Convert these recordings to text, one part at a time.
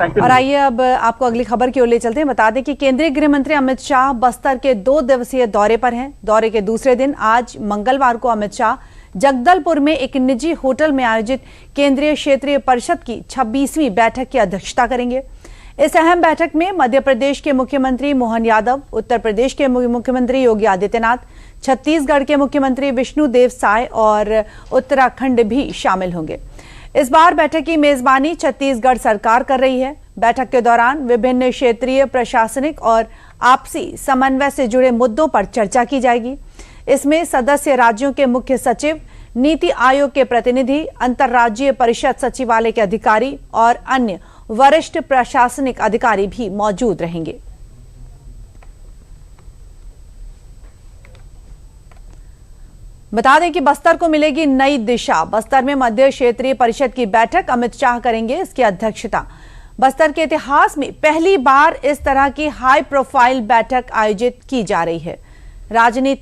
और आइए अब आपको अगली खबर की ओर ले चलते हैं। बता दें कि केंद्रीय गृह मंत्री अमित शाह बस्तर के 2 दिवसीय दौरे पर हैं। दौरे के दूसरे दिन आज मंगलवार को अमित शाह जगदलपुर में एक निजी होटल में आयोजित केंद्रीय क्षेत्रीय परिषद की 26वीं बैठक की अध्यक्षता करेंगे। इस अहम बैठक में मध्य प्रदेश के मुख्यमंत्री मोहन यादव, उत्तर प्रदेश के मुख्यमंत्री योगी आदित्यनाथ, छत्तीसगढ़ के मुख्यमंत्री विष्णुदेव साय और उत्तराखंड भी शामिल होंगे। इस बार बैठक की मेजबानी छत्तीसगढ़ सरकार कर रही है। बैठक के दौरान विभिन्न क्षेत्रीय प्रशासनिक और आपसी समन्वय से जुड़े मुद्दों पर चर्चा की जाएगी। इसमें सदस्य राज्यों के मुख्य सचिव, नीति आयोग के प्रतिनिधि, अंतर्राज्यीय परिषद सचिवालय के अधिकारी और अन्य वरिष्ठ प्रशासनिक अधिकारी भी मौजूद रहेंगे। बता दें कि बस्तर को मिलेगी नई दिशा। बस्तर में मध्य क्षेत्रीय परिषद की बैठक अमित शाह करेंगे इसकी अध्यक्षता। बस्तर के इतिहास में पहली बार इस तरह की हाई प्रोफाइल बैठक आयोजित की जा रही है।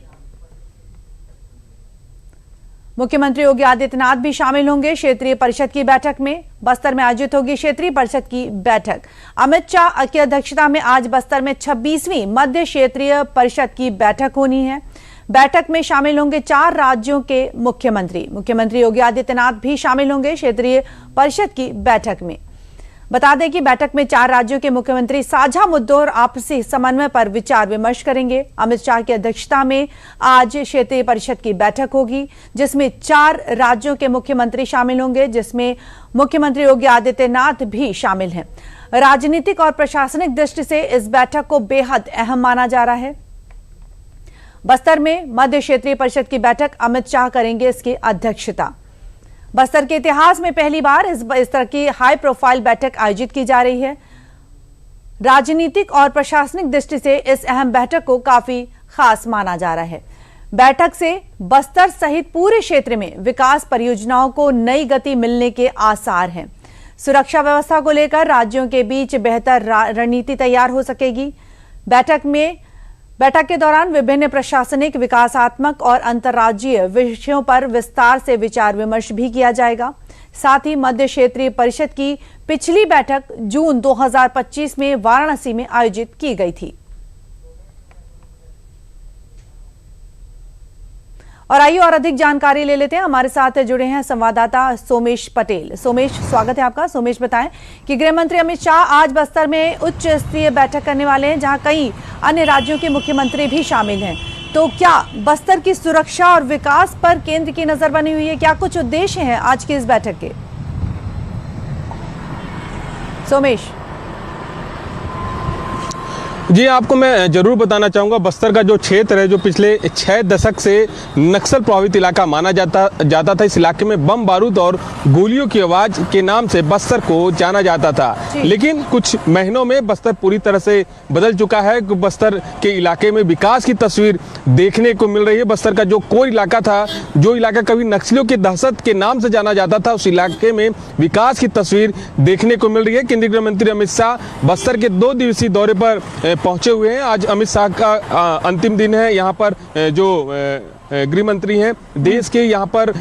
मुख्यमंत्री योगी आदित्यनाथ भी शामिल होंगे क्षेत्रीय परिषद की बैठक में। बस्तर में आयोजित होगी क्षेत्रीय परिषद की बैठक। अमित शाह की अध्यक्षता में आज बस्तर में 26वीं मध्य क्षेत्रीय परिषद की बैठक होनी है। बैठक में शामिल होंगे 4 राज्यों के मुख्यमंत्री। मुख्यमंत्री योगी आदित्यनाथ भी शामिल होंगे क्षेत्रीय परिषद की बैठक में। बता दें कि बैठक में 4 राज्यों के मुख्यमंत्री साझा मुद्दों और आपसी समन्वय पर विचार विमर्श करेंगे। अमित शाह की अध्यक्षता में आज क्षेत्रीय परिषद की बैठक होगी जिसमें 4 राज्यों के मुख्यमंत्री शामिल होंगे, जिसमें मुख्यमंत्री योगी आदित्यनाथ भी शामिल हैं। राजनीतिक और प्रशासनिक दृष्टि से इस बैठक को बेहद अहम माना जा रहा है। बस्तर में मध्य क्षेत्रीय परिषद की बैठक अमित शाह करेंगे इसकी अध्यक्षता। बस्तर के इतिहास में पहली बार इस तरह की हाई प्रोफाइल बैठक आयोजित की जा रही है। राजनीतिक और प्रशासनिक दृष्टि से इस अहम बैठक को काफी खास माना जा रहा है। बैठक से बस्तर सहित पूरे क्षेत्र में विकास परियोजनाओं को नई गति मिलने के आसार हैं। सुरक्षा व्यवस्था को लेकर राज्यों के बीच बेहतर रणनीति तैयार हो सकेगी। बैठक के दौरान विभिन्न प्रशासनिक, विकासात्मक और अंतर्राज्यीय विषयों पर विस्तार से विचार विमर्श भी किया जाएगा। साथ ही मध्य क्षेत्रीय परिषद की पिछली बैठक जून 2025 में वाराणसी में आयोजित की गई थी। और आइए और अधिक जानकारी ले लेते हैं। हमारे साथ जुड़े हैं संवाददाता सोमेश पटेल। सोमेश, स्वागत है आपका। सोमेश, बताएं कि गृह मंत्री अमित शाह आज बस्तर में उच्च स्तरीय बैठक करने वाले हैं जहां कई अन्य राज्यों के मुख्यमंत्री भी शामिल हैं। तो क्या बस्तर की सुरक्षा और विकास पर केंद्र की नजर बनी हुई है? क्या कुछ उद्देश्य हैं आज की इस बैठक के? सोमेश जी, आपको मैं जरूर बताना चाहूँगा, बस्तर का जो क्षेत्र है जो पिछले 6 दशक से नक्सल प्रभावित इलाका माना जाता था। इस इलाके में बम बारूद और गोलियों की आवाज़ के नाम से बस्तर को जाना जाता था। लेकिन कुछ महीनों में बस्तर पूरी तरह से बदल चुका है। बस्तर के इलाके में विकास की तस्वीर देखने को मिल रही है। बस्तर का जो कोर इलाका था, जो इलाका कभी नक्सलियों की दहशत के नाम से जाना जाता था, उस इलाके में विकास की तस्वीर देखने को मिल रही है। केंद्रीय गृह मंत्री अमित शाह बस्तर के 2 दिवसीय दौरे पर पहुंचे हुए हैं। आज अमित शाह का अंतिम दिन है। यहाँ पर जो गृह मंत्री हैं देश के यहाँ पर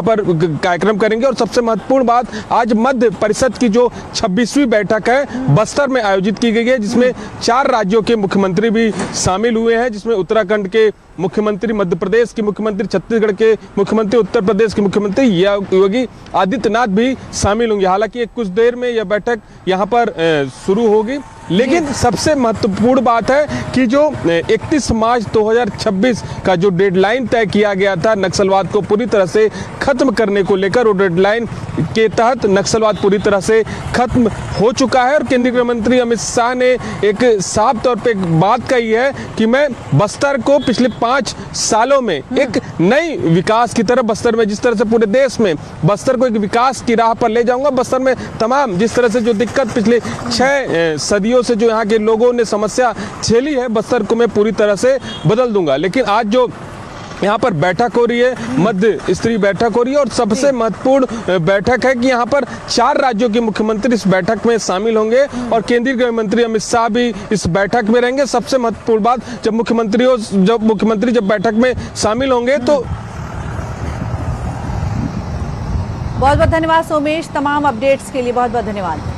कार्यक्रम करेंगे। और सबसे महत्वपूर्ण बात, आज मध्य परिषद की जो 26वीं बैठक है बस्तर में आयोजित की गई है, जिसमें 4 राज्यों के मुख्यमंत्री भी शामिल हुए हैं, जिसमें उत्तराखंड के मुख्यमंत्री, मध्य प्रदेश के मुख्यमंत्री, छत्तीसगढ़ के मुख्यमंत्री, उत्तर प्रदेश के मुख्यमंत्री योगी आदित्यनाथ भी शामिल होंगे। हालांकि कुछ देर में यह बैठक यहाँ पर शुरू होगी, लेकिन सबसे महत्वपूर्ण बात है कि जो 31 मार्च 2026 का जो डेडलाइन तय किया गया था नक्सलवाद को पूरी तरह से खत्म करने को लेकर, वो डेडलाइन के तहत नक्सलवाद पूरी तरह से खत्म हो चुका है। और केंद्रीय गृह मंत्री अमित शाह ने एक साफ तौर पे एक बात कही है कि मैं बस्तर को पिछले 5 सालों में एक नई विकास की तरफ, बस्तर में जिस तरह से पूरे देश में बस्तर को एक विकास की राह पर ले जाऊंगा। बस्तर में तमाम जिस तरह से जो दिक्कत पिछले 6 सदियों से जो यहाँ के लोगों ने समस्या झेली है, बस्तर को मैं पूरी तरह से बदल दूंगा। लेकिन आज जो यहाँ पर बैठक हो रही है, मध्य स्तरीय बैठक हो रही है, और सबसे महत्वपूर्ण बैठक है कि यहाँ पर 4 राज्यों के मुख्यमंत्री इस बैठक में शामिल होंगे और केंद्रीय गृह मंत्री अमित शाह भी इस बैठक में रहेंगे। सबसे महत्वपूर्ण बात, जब मुख्यमंत्री जब बैठक में शामिल होंगे तो बहुत बहुत धन्यवाद सोमेश, तमाम अपडेट्स के लिए बहुत बहुत धन्यवाद।